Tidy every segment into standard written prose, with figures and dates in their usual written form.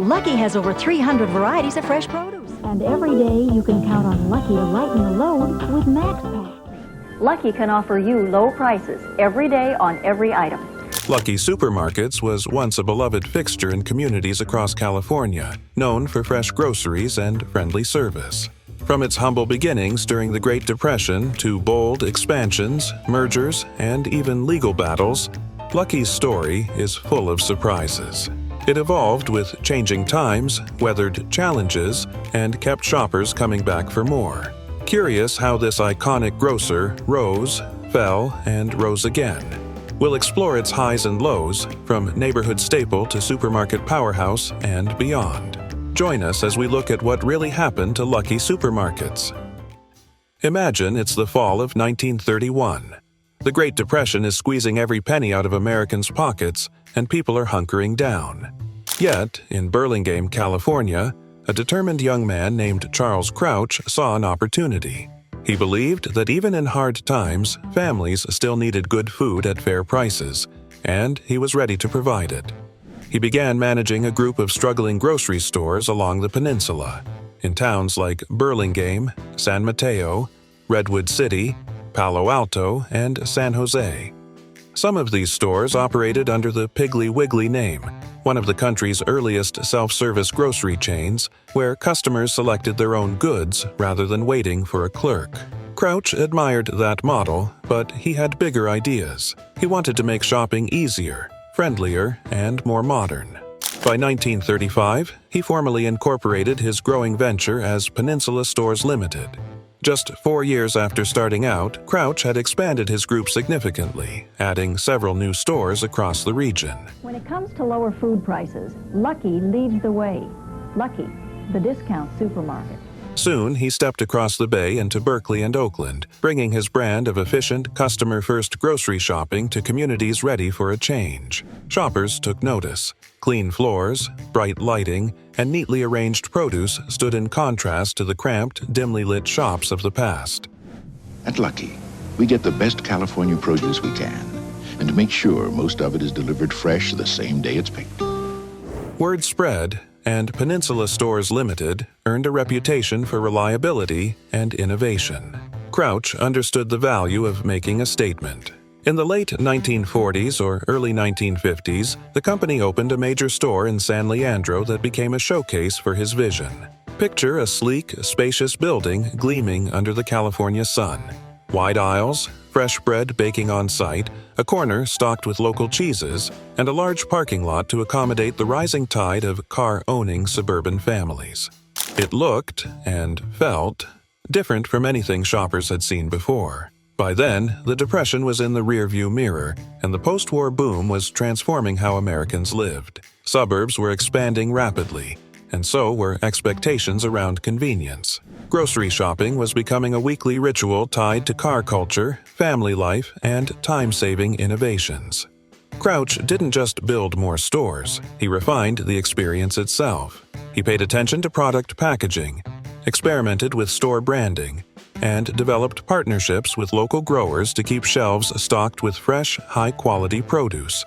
Lucky has over 300 varieties of fresh produce. And every day you can count on Lucky to lighten the load with MaxPack. Lucky can offer you low prices every day on every item. Lucky Supermarkets was once a beloved fixture in communities across California, known for fresh groceries and friendly service. From its humble beginnings during the Great Depression to bold expansions, mergers, and even legal battles, Lucky's story is full of surprises. It evolved with changing times, weathered challenges, and kept shoppers coming back for more. Curious how this iconic grocer rose, fell, and rose again. We'll explore its highs and lows, from neighborhood staple to supermarket powerhouse and beyond. Join us as we look at what really happened to Lucky Supermarkets. Imagine it's the fall of 1931. The Great Depression is squeezing every penny out of Americans' pockets, and people are hunkering down. Yet, in Burlingame, California, a determined young man named Charles Crouch saw an opportunity. He believed that even in hard times, families still needed good food at fair prices, and he was ready to provide it. He began managing a group of struggling grocery stores along the peninsula, in towns like Burlingame, San Mateo, Redwood City, Palo Alto, and San Jose. Some of these stores operated under the Piggly Wiggly name, one of the country's earliest self-service grocery chains, where customers selected their own goods rather than waiting for a clerk. Crouch admired that model, but he had bigger ideas. He wanted to make shopping easier, friendlier, and more modern. By 1935, he formally incorporated his growing venture as Peninsula Stores Limited. Just 4 years after starting out, Crouch had expanded his group significantly, adding several new stores across the region. When it comes to lower food prices, Lucky leads the way. Lucky, the discount supermarket. Soon, he stepped across the bay into Berkeley and Oakland, bringing his brand of efficient, customer-first grocery shopping to communities ready for a change. Shoppers took notice. Clean floors, bright lighting, and neatly arranged produce stood in contrast to the cramped, dimly lit shops of the past. At Lucky, we get the best California produce we can, and to make sure most of it is delivered fresh the same day it's picked. Word spread, and Peninsula Stores Limited earned a reputation for reliability and innovation. Crouch understood the value of making a statement. In the late 1940s or early 1950s, the company opened a major store in San Leandro that became a showcase for his vision. Picture a sleek, spacious building gleaming under the California sun. Wide aisles, fresh bread baking on site, a corner stocked with local cheeses, and a large parking lot to accommodate the rising tide of car-owning suburban families. It looked, and felt, different from anything shoppers had seen before. By then, the Depression was in the rearview mirror, and the post-war boom was transforming how Americans lived. Suburbs were expanding rapidly, and so were expectations around convenience. Grocery shopping was becoming a weekly ritual tied to car culture, family life, and time-saving innovations. Crouch didn't just build more stores, he refined the experience itself. He paid attention to product packaging, experimented with store branding, and developed partnerships with local growers to keep shelves stocked with fresh, high-quality produce.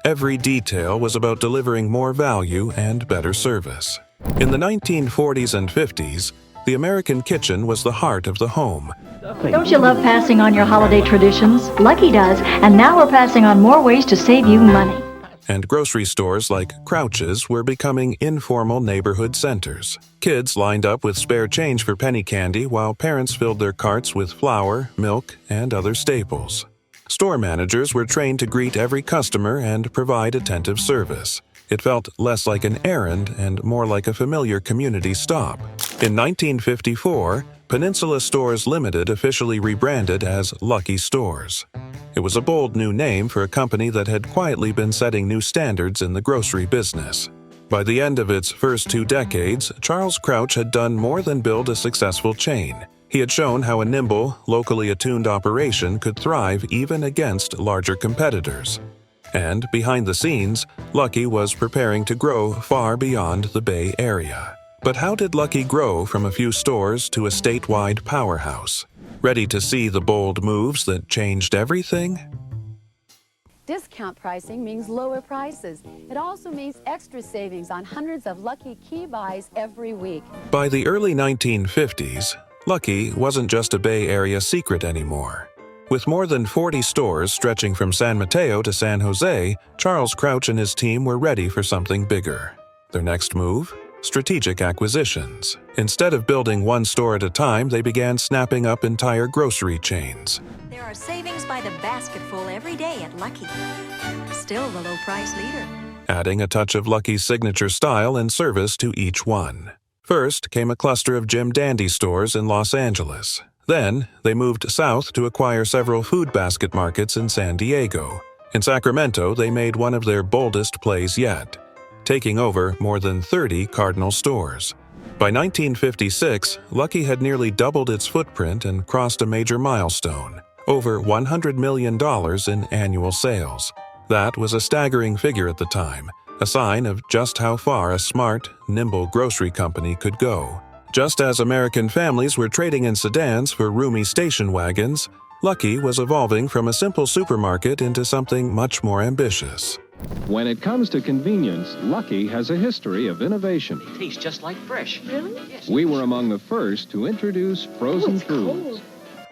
Every detail was about delivering more value and better service. In the 1940s and 50s, the American kitchen was the heart of the home. Don't you love passing on your holiday traditions? Lucky does, and now we're passing on more ways to save you money. And grocery stores like Crouch's were becoming informal neighborhood centers. Kids lined up with spare change for penny candy while parents filled their carts with flour, milk, and other staples. Store managers were trained to greet every customer and provide attentive service. It felt less like an errand and more like a familiar community stop. In 1954, Peninsula Stores Limited officially rebranded as Lucky Stores. It was a bold new name for a company that had quietly been setting new standards in the grocery business. By the end of its first 2 decades, Charles Crouch had done more than build a successful chain. He had shown how a nimble, locally attuned operation could thrive even against larger competitors. And behind the scenes, Lucky was preparing to grow far beyond the Bay Area. But how did Lucky grow from a few stores to a statewide powerhouse? Ready to see the bold moves that changed everything? Discount pricing means lower prices. It also means extra savings on hundreds of Lucky key buys every week. By the early 1950s, Lucky wasn't just a Bay Area secret anymore. With more than 40 stores stretching from San Mateo to San Jose, Charles Crouch and his team were ready for something bigger. Their next move? Strategic acquisitions. Instead of building one store at a time, they began snapping up entire grocery chains. There are savings by the basketful every day at Lucky. Still the low price leader. Adding a touch of Lucky's signature style and service to each one. First came a cluster of Jim Dandy stores in Los Angeles. Then, they moved south to acquire several food basket markets in San Diego. In Sacramento, they made one of their boldest plays yet, taking over more than 30 Cardinal stores. By 1956, Lucky had nearly doubled its footprint and crossed a major milestone, over $100 million in annual sales. That was a staggering figure at the time, a sign of just how far a smart, nimble grocery company could go. Just as American families were trading in sedans for roomy station wagons, Lucky was evolving from a simple supermarket into something much more ambitious. When it comes to convenience, Lucky has a history of innovation. It tastes just like fresh. Really? Yes. We were among the first to introduce frozen foods.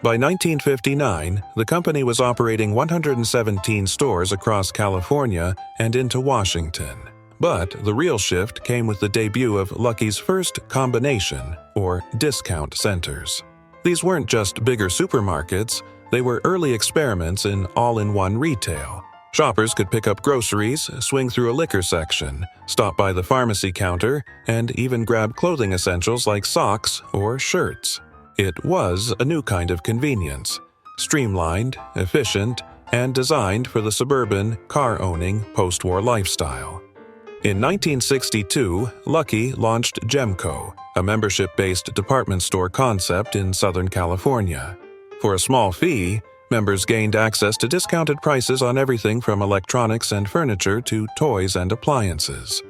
By 1959, the company was operating 117 stores across California and into Washington. But the real shift came with the debut of Lucky's first combination, or discount centers. These weren't just bigger supermarkets, they were early experiments in all-in-one retail. Shoppers could pick up groceries, swing through a liquor section, stop by the pharmacy counter, and even grab clothing essentials like socks or shirts. It was a new kind of convenience, streamlined, efficient, and designed for the suburban, car-owning, post-war lifestyle. In 1962, Lucky launched Gemco, a membership-based department store concept in Southern California. For a small fee, members gained access to discounted prices on everything from electronics and furniture to toys and appliances.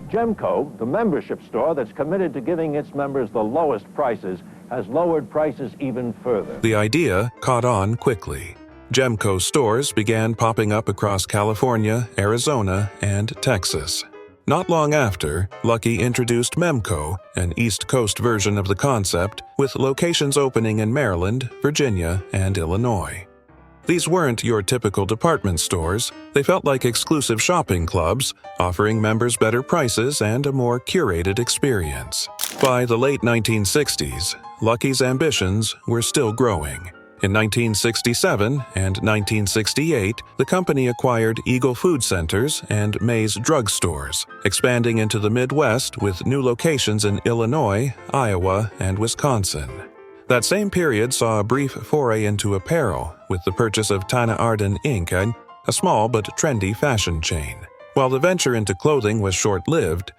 Gemco, the membership store that's committed to giving its members the lowest prices, has lowered prices even further. The idea caught on quickly. Gemco stores began popping up across California, Arizona, and Texas. Not long after, Lucky introduced Memco, an East Coast version of the concept, with locations opening in Maryland, Virginia, and Illinois. These weren't your typical department stores. They felt like exclusive shopping clubs, offering members better prices and a more curated experience. By the late 1960s, Lucky's ambitions were still growing. In 1967 and 1968, the company acquired Eagle Food Centers and Mays Drug Stores, expanding into the Midwest with new locations in Illinois, Iowa, and Wisconsin. That same period saw a brief foray into apparel with the purchase of Tana Arden Inc., a small but trendy fashion chain. While the venture into clothing was short-lived,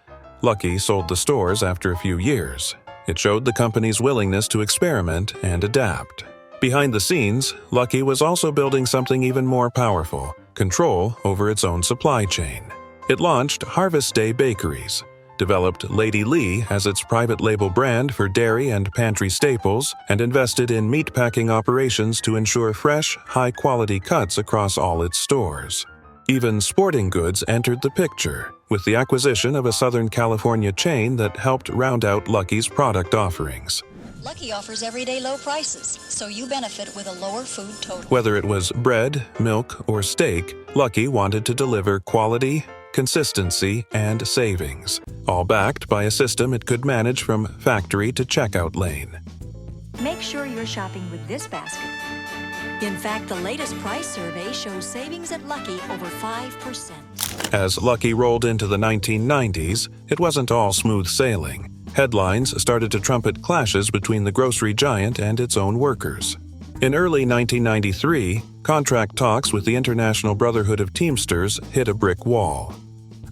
Lucky sold the stores after a few years. It showed the company's willingness to experiment and adapt. Behind the scenes, Lucky was also building something even more powerful: control over its own supply chain. It launched Harvest Day Bakeries, developed Lady Lee as its private label brand for dairy and pantry staples, and invested in meatpacking operations to ensure fresh, high-quality cuts across all its stores. Even sporting goods entered the picture, with the acquisition of a Southern California chain that helped round out Lucky's product offerings. Lucky offers everyday low prices, so you benefit with a lower food total. Whether it was bread, milk, or steak, Lucky wanted to deliver quality, consistency, and savings, all backed by a system it could manage from factory to checkout lane. Make sure you're shopping with this basket. In fact, the latest price survey shows savings at Lucky over 5%. As Lucky rolled into the 1990s, it wasn't all smooth sailing. Headlines started to trumpet clashes between the grocery giant and its own workers. In early 1993, contract talks with the International Brotherhood of Teamsters hit a brick wall.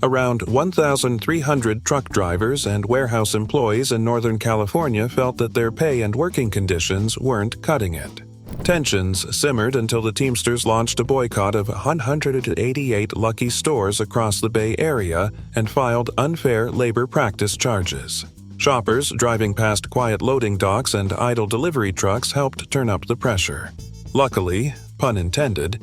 Around 1,300 truck drivers and warehouse employees in Northern California felt that their pay and working conditions weren't cutting it. Tensions simmered until the Teamsters launched a boycott of 188 Lucky stores across the Bay Area and filed unfair labor practice charges. Shoppers driving past quiet loading docks and idle delivery trucks helped turn up the pressure. Luckily, pun intended,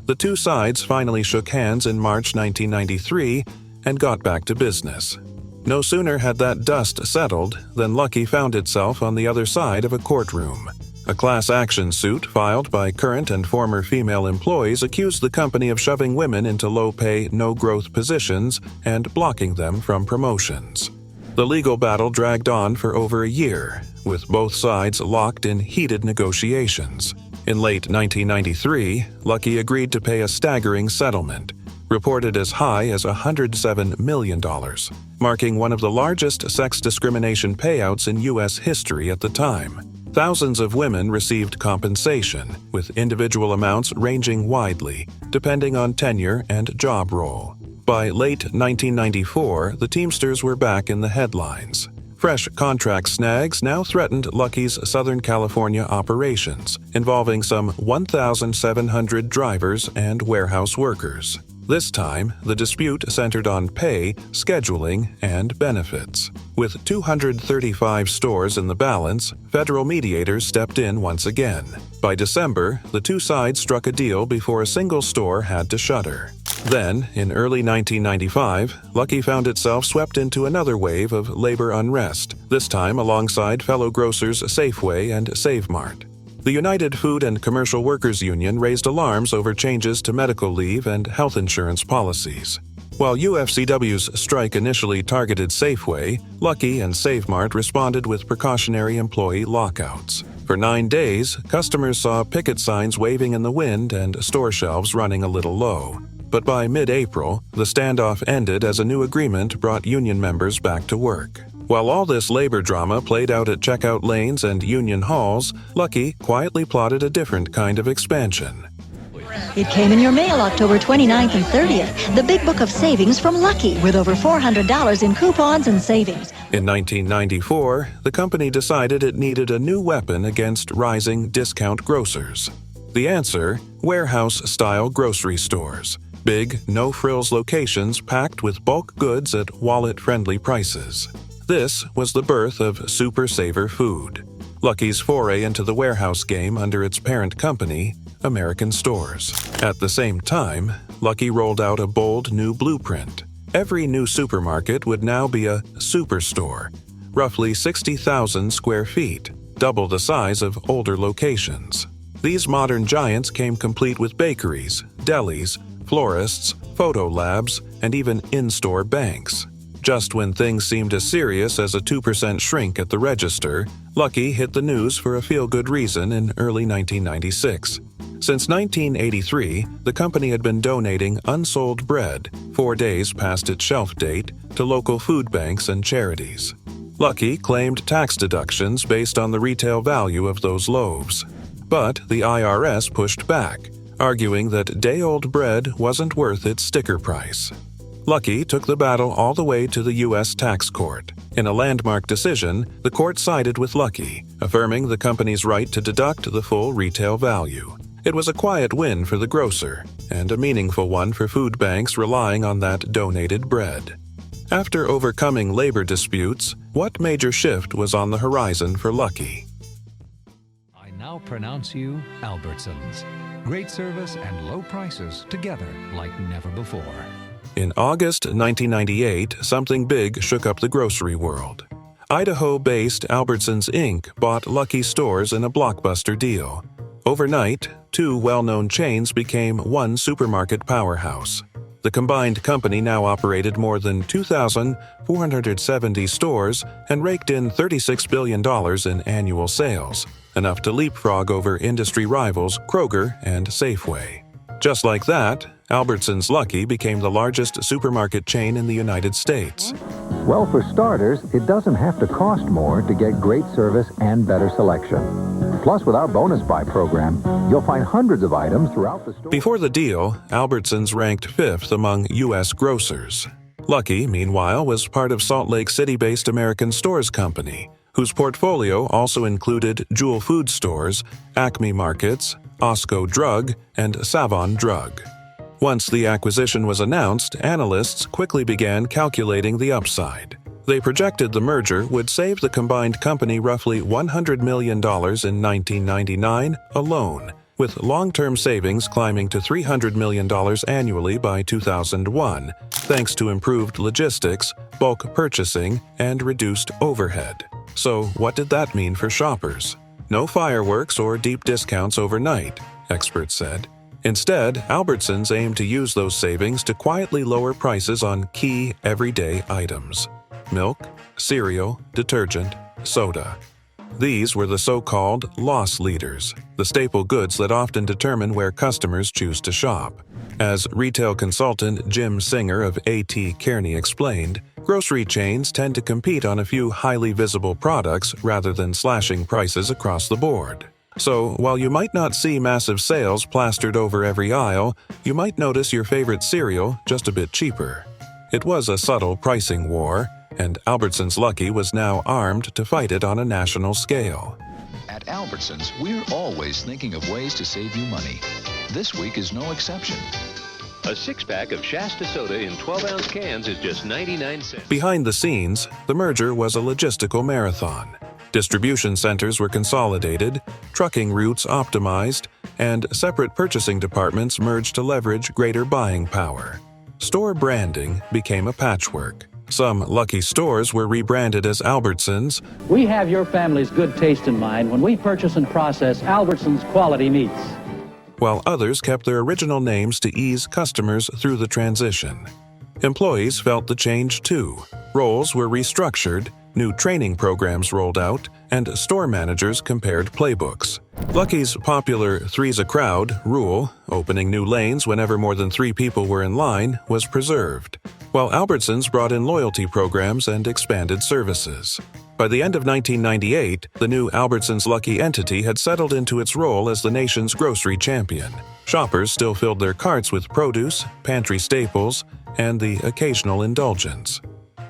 The two sides finally shook hands in March 1993 and got back to business. No sooner had that dust settled than Lucky found itself on the other side of a courtroom. A class action suit filed by current and former female employees accused the company of shoving women into low-pay, no-growth positions and blocking them from promotions. The legal battle dragged on for over a year, with both sides locked in heated negotiations. In late 1993, Lucky agreed to pay a staggering settlement, reported as high as $107 million, marking one of the largest sex discrimination payouts in U.S. history at the time. Thousands of women received compensation, with individual amounts ranging widely, depending on tenure and job role. By late 1994, the Teamsters were back in the headlines. Fresh contract snags now threatened Lucky's Southern California operations, involving some 1,700 drivers and warehouse workers. This time, the dispute centered on pay, scheduling, and benefits. With 235 stores in the balance, federal mediators stepped in once again. By December, the two sides struck a deal before a single store had to shutter. Then, in early 1995, Lucky found itself swept into another wave of labor unrest, this time alongside fellow grocers Safeway and Save Mart. The United Food and Commercial Workers Union raised alarms over changes to medical leave and health insurance policies. While UFCW's strike initially targeted Safeway, Lucky and Save Mart responded with precautionary employee lockouts. For 9 days, customers saw picket signs waving in the wind and store shelves running a little low. But by mid-April, the standoff ended as a new agreement brought union members back to work. While all this labor drama played out at checkout lanes and union halls, Lucky quietly plotted a different kind of expansion. It came in your mail October 29th and 30th. The Big Book of Savings from Lucky, with over $400 in coupons and savings. In 1994, the company decided it needed a new weapon against rising discount grocers. The answer? Warehouse-style grocery stores. Big, no-frills locations packed with bulk goods at wallet-friendly prices. This was the birth of Super Saver Food, Lucky's foray into the warehouse game under its parent company, American Stores. At the same time, Lucky rolled out a bold new blueprint. Every new supermarket would now be a superstore, roughly 60,000 square feet, double the size of older locations. These modern giants came complete with bakeries, delis, florists, photo labs, and even in-store banks. Just when things seemed as serious as a 2% shrink at the register, Lucky hit the news for a feel-good reason in early 1996. Since 1983, the company had been donating unsold bread, 4 days past its shelf date, to local food banks and charities. Lucky claimed tax deductions based on the retail value of those loaves. But the IRS pushed back, arguing that day-old bread wasn't worth its sticker price. Lucky took the battle all the way to the U.S. tax court. In a landmark decision, the court sided with Lucky, affirming the company's right to deduct the full retail value. It was a quiet win for the grocer, and a meaningful one for food banks relying on that donated bread. After overcoming labor disputes, what major shift was on the horizon for Lucky? I now pronounce you Albertsons. Great service and low prices together like never before. In August 1998, something big shook up the grocery world. Idaho-based Albertsons Inc. bought Lucky stores in a blockbuster deal. Overnight, two well-known chains became one supermarket powerhouse. The combined company now operated more than 2,470 stores and raked in $36 billion in annual sales, enough to leapfrog over industry rivals Kroger and Safeway. Just like that, Albertsons Lucky became the largest supermarket chain in the United States. Well, for starters, it doesn't have to cost more to get great service and better selection. Plus, with our Bonus Buy program, you'll find hundreds of items throughout the store. Before the deal, Albertsons ranked 5th among U.S. grocers. Lucky, meanwhile, was part of Salt Lake City-based American Stores Company, whose portfolio also included Jewel Food Stores, Acme Markets, Osco Drug, and Savon Drug. Once the acquisition was announced, analysts quickly began calculating the upside. They projected the merger would save the combined company roughly $100 million in 1999 alone, with long-term savings climbing to $300 million annually by 2001, thanks to improved logistics, bulk purchasing, and reduced overhead. So what did that mean for shoppers? No fireworks or deep discounts overnight, experts said. Instead, Albertsons aimed to use those savings to quietly lower prices on key everyday items: milk, cereal, detergent, soda. These were the so-called loss leaders, the staple goods that often determine where customers choose to shop. As retail consultant Jim Singer of A.T. Kearney explained, grocery chains tend to compete on a few highly visible products rather than slashing prices across the board. So, while you might not see massive sales plastered over every aisle, you might notice your favorite cereal just a bit cheaper. It was a subtle pricing war, and Albertsons Lucky was now armed to fight it on a national scale. At Albertsons, we're always thinking of ways to save you money. This week is no exception. A six-pack of Shasta soda in 12-ounce cans is just 99 cents. Behind the scenes, the merger was a logistical marathon. Distribution centers were consolidated, trucking routes optimized, and separate purchasing departments merged to leverage greater buying power. Store branding became a patchwork. Some Lucky stores were rebranded as Albertsons. We have your family's good taste in mind when we purchase and process Albertsons quality meats. While others kept their original names to ease customers through the transition. Employees felt the change too. Roles were restructured, new training programs rolled out, and store managers compared playbooks. Lucky's popular Three's a Crowd rule, opening new lanes whenever more than 3 people were in line, was preserved, while Albertsons brought in loyalty programs and expanded services. By the end of 1998, the new Albertsons Lucky entity had settled into its role as the nation's grocery champion. Shoppers still filled their carts with produce, pantry staples, and the occasional indulgence.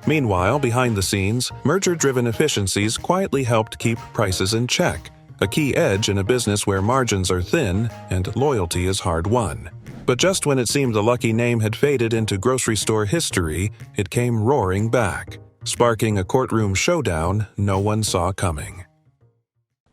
Meanwhile, behind the scenes, merger-driven efficiencies quietly helped keep prices in check, a key edge in a business where margins are thin and loyalty is hard-won. But just when it seemed the Lucky name had faded into grocery store history, it came roaring back, sparking a courtroom showdown no one saw coming.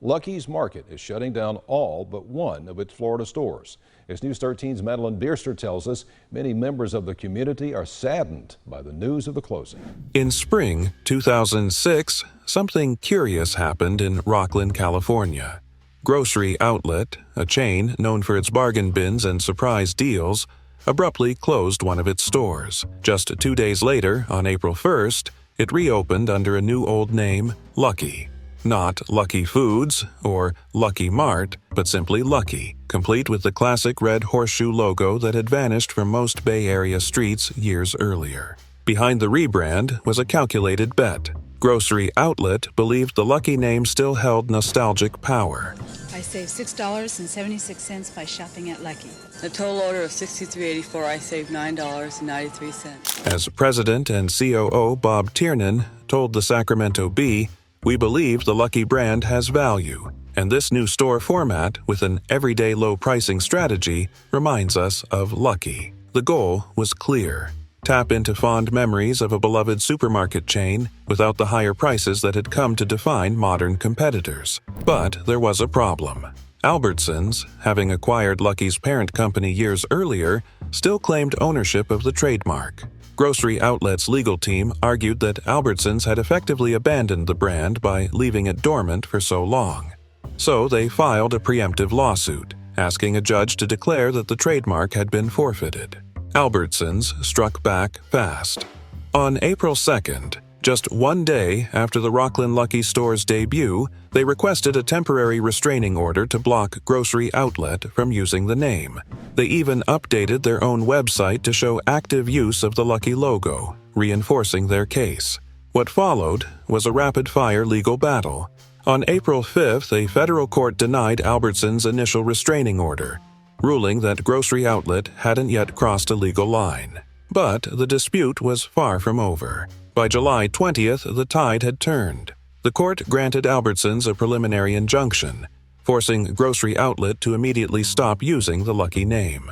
Lucky's Market is shutting down all but one of its Florida stores. As News 13's Madeline Bierster tells us, many members of the community are saddened by the news of the closing. In spring 2006, something curious happened in Rocklin, California. Grocery Outlet, a chain known for its bargain bins and surprise deals, abruptly closed one of its stores. Just 2 days later, on April 1st, it reopened under a new old name, Lucky. Not Lucky Foods or Lucky Mart, but simply Lucky, complete with the classic red horseshoe logo that had vanished from most Bay Area streets years earlier. Behind the rebrand was a calculated bet. Grocery Outlet believed the Lucky name still held nostalgic power. I saved $6.76 by shopping at Lucky. A total order of $63.84, I saved $9.93. As president and COO Bob Tiernan told the Sacramento Bee, "We believe the Lucky brand has value, and this new store format with an everyday low pricing strategy reminds us of Lucky." The goal was clear: tap into fond memories of a beloved supermarket chain without the higher prices that had come to define modern competitors. But there was a problem. Albertsons, having acquired Lucky's parent company years earlier, still claimed ownership of the trademark. Grocery Outlet's legal team argued that Albertsons had effectively abandoned the brand by leaving it dormant for so long. So they filed a preemptive lawsuit, asking a judge to declare that the trademark had been forfeited. Albertsons struck back fast. On April 2nd, just 1 day after the Rocklin Lucky store's debut, they requested a temporary restraining order to block Grocery Outlet from using the name. They even updated their own website to show active use of the Lucky logo, reinforcing their case. What followed was a rapid-fire legal battle. On April 5th, a federal court denied Albertsons' initial restraining order, ruling that Grocery Outlet hadn't yet crossed a legal line. But the dispute was far from over. By July 20th, the tide had turned. The court granted Albertsons a preliminary injunction, forcing Grocery Outlet to immediately stop using the Lucky name.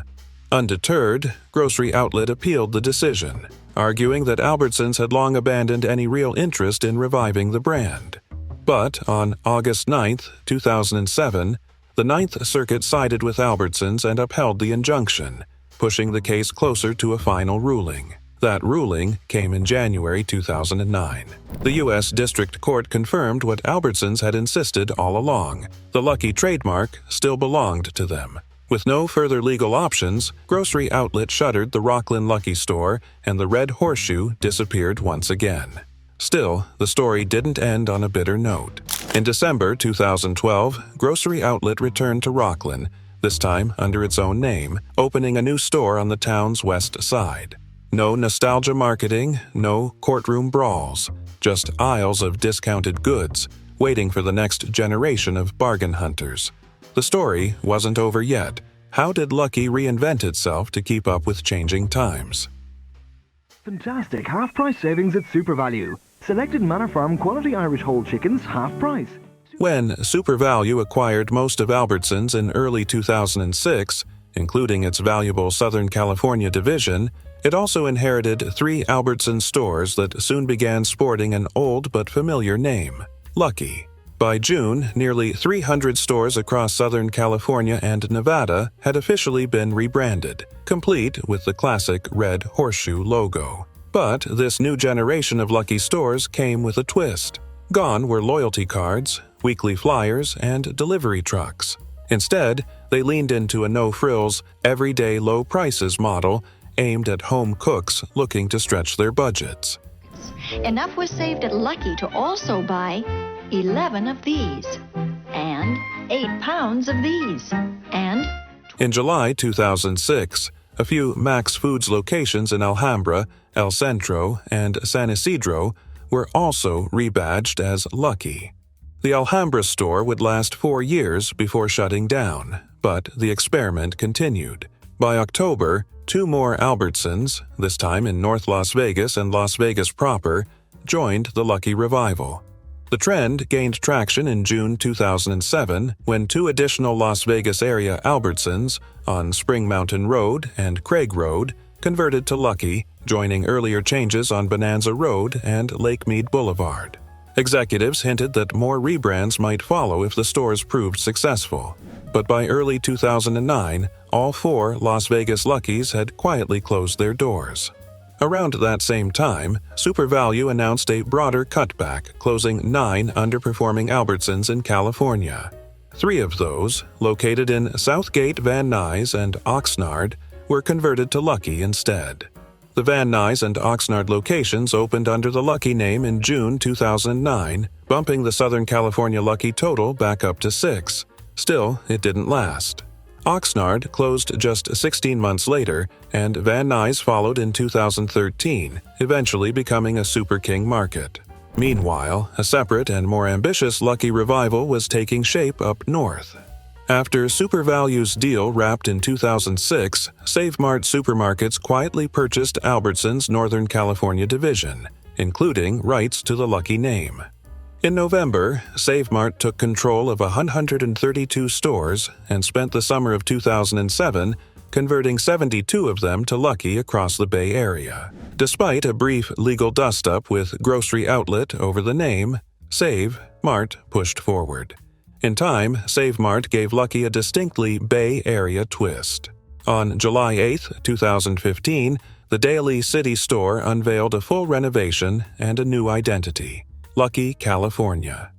Undeterred, Grocery Outlet appealed the decision, arguing that Albertsons had long abandoned any real interest in reviving the brand. But on August 9, 2007, The Ninth Circuit sided with Albertsons and upheld the injunction, pushing the case closer to a final ruling. That ruling came in January 2009. The U.S. District Court confirmed what Albertsons had insisted all along. The Lucky trademark still belonged to them. With no further legal options, Grocery Outlet shuttered the Rocklin Lucky store and the Red Horseshoe disappeared once again. Still, the story didn't end on a bitter note. In December 2012, Grocery Outlet returned to Rocklin, this time under its own name, opening a new store on the town's west side. No nostalgia marketing, no courtroom brawls, just aisles of discounted goods, waiting for the next generation of bargain hunters. The story wasn't over yet. How did Lucky reinvent itself to keep up with changing times? Fantastic half-price savings at SuperValue. Selected Manor Farm quality Irish whole chickens half price. When SuperValue acquired most of Albertsons in early 2006, including its valuable Southern California division, it also inherited 3 Albertsons stores that soon began sporting an old but familiar name, Lucky. By June, nearly 300 stores across Southern California and Nevada had officially been rebranded, complete with the classic Red Horseshoe logo. But this new generation of Lucky stores came with a twist. Gone were loyalty cards, weekly flyers, and delivery trucks. Instead, they leaned into a no-frills, everyday low prices model aimed at home cooks looking to stretch their budgets. Enough was saved at Lucky to also buy 11 of these, and 8 pounds of these, and... In July 2006, a few Max Foods locations in Alhambra, El Centro, and San Isidro were also rebadged as Lucky. The Alhambra store would last 4 years before shutting down, but the experiment continued. By October, 2 more Albertsons, this time in North Las Vegas and Las Vegas proper, joined the Lucky revival. The trend gained traction in June 2007 when 2 additional Las Vegas area Albertsons on Spring Mountain Road and Craig Road converted to Lucky, joining earlier changes on Bonanza Road and Lake Mead Boulevard. Executives hinted that more rebrands might follow if the stores proved successful. But by early 2009, all 4 Las Vegas Luckies had quietly closed their doors. Around that same time, SuperValue announced a broader cutback, closing 9 underperforming Albertsons in California. 3 of those, located in Southgate, Van Nuys, and Oxnard, were converted to Lucky instead. The Van Nuys and Oxnard locations opened under the Lucky name in June 2009, bumping the Southern California Lucky total back up to 6. Still, it didn't last. Oxnard closed just 16 months later, and Van Nuys followed in 2013, eventually becoming a Super King market. Meanwhile, a separate and more ambitious Lucky revival was taking shape up north. After SuperValue's deal wrapped in 2006, Save Mart Supermarkets quietly purchased Albertsons' Northern California division, including rights to the Lucky name. In November, Save Mart took control of 132 stores and spent the summer of 2007 converting 72 of them to Lucky across the Bay Area. Despite a brief legal dust-up with Grocery Outlet over the name, Save Mart pushed forward. In time, Save Mart gave Lucky a distinctly Bay Area twist. On July 8, 2015, the Daly City store unveiled a full renovation and a new identity. Lucky, California.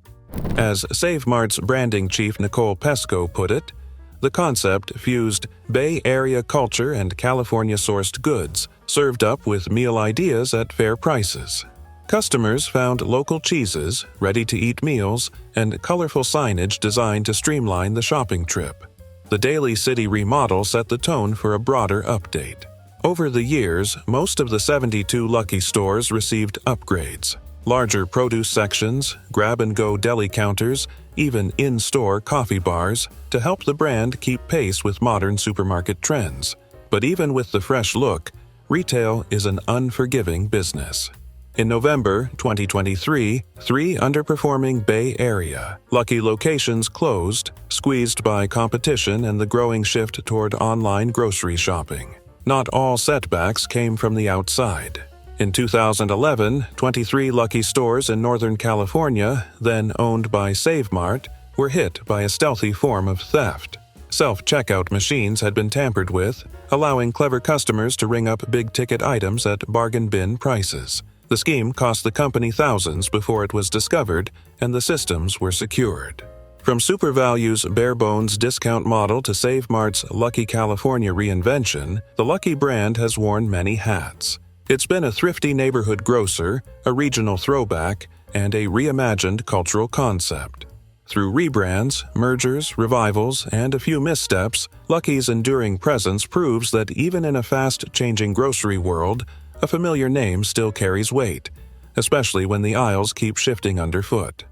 As Save Mart's branding chief Nicole Pesco put it, the concept fused Bay Area culture and California-sourced goods, served up with meal ideas at fair prices. Customers found local cheeses, ready-to-eat meals, and colorful signage designed to streamline the shopping trip. The Daly City remodel set the tone for a broader update. Over the years, most of the 72 Lucky stores received upgrades. Larger produce sections, grab-and-go deli counters, even in-store coffee bars, to help the brand keep pace with modern supermarket trends. But even with the fresh look, retail is an unforgiving business. In November 2023, 3 underperforming Bay Area Lucky locations closed, squeezed by competition and the growing shift toward online grocery shopping. Not all setbacks came from the outside. In 2011, 23 Lucky stores in Northern California, then owned by Save Mart, were hit by a stealthy form of theft. Self-checkout machines had been tampered with, allowing clever customers to ring up big-ticket items at bargain bin prices. The scheme cost the company thousands before it was discovered, and the systems were secured. From SuperValue's bare-bones discount model to Save Mart's Lucky California reinvention, the Lucky brand has worn many hats. It's been a thrifty neighborhood grocer, a regional throwback, and a reimagined cultural concept. Through rebrands, mergers, revivals, and a few missteps, Lucky's enduring presence proves that even in a fast-changing grocery world, a familiar name still carries weight, especially when the aisles keep shifting underfoot.